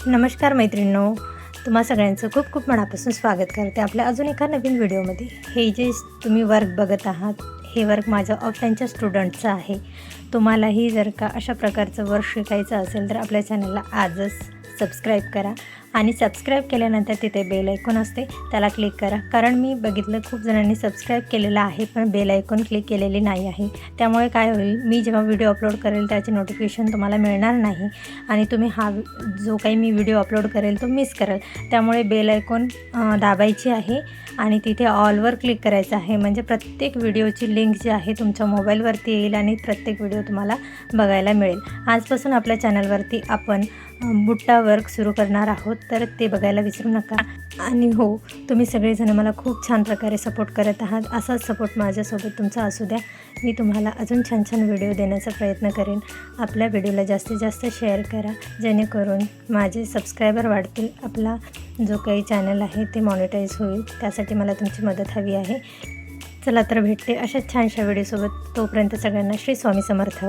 नमस्कार मैत्रिणींनो, तुम्हा सगळ्यांचं खूप खूप मनापासून स्वागत करते आपल्या अजून एका नवीन व्हिडिओमध्ये। हे जे तुम्ही वर्क बघत आहात हे वर्क माझं ऑफलाईनच्या स्टुडंटचं आहे। तुम्हालाही जर का अशा प्रकारचं वर्क शिकायचं असेल तर आपल्या चॅनलला आजच सबस्क्राईब करा आणि सबस्क्राईब केल्यानंतर तिथे बेल आयकॉन असते त्याला क्लिक करा, कारण मी बघितलं खूप जणांनी सबस्क्राईब केलेलं आहे पण बेल आयकॉन क्लिक केलेली नाही आहे। त्यामुळे काय होईल, मी जेव्हा व्हिडिओ अपलोड करेल त्याचे नोटिफिकेशन तुम्हाला मिळणार नाही आणि तुम्ही हा जो काही मी व्हिडिओ अपलोड करेल तो मिस कराल। त्यामुळे बेल आयकॉन दाबायची आहे आणि तिथे ऑलवर क्लिक करायचं आहे, म्हणजे प्रत्येक व्हिडिओची लिंक जी आहे तुमच्या मोबाईलवरती येईल आणि प्रत्येक व्हिडिओ तुम्हाला बघायला मिळेल। आजपासून आपल्या चॅनलवरती आपण बुट्टा वर्क सुरू करणार आहोत, तर ते बघायला विसरू नका। आणि हो, तुम्ही सगळेजण मला खूप छान प्रकारे सपोर्ट करत आहात, असाच सपोर्ट माझ्यासोबत तुमचा असू द्या। मी तुम्हाला अजून छान छान व्हिडिओ देण्याचा प्रयत्न करेन। आपल्या व्हिडिओला जास्तीत जास्त शेअर करा, जेणेकरून माझे सबस्क्रायबर वाढतील, आपला जो काही चॅनल आहे ते मॉनिटाईज होईल। त्यासाठी मला तुमची मदत हवी आहे। चला तर भेटते अशाच छानशा व्हिडिओसोबत, तोपर्यंत सगळ्यांना श्री स्वामी समर्थ।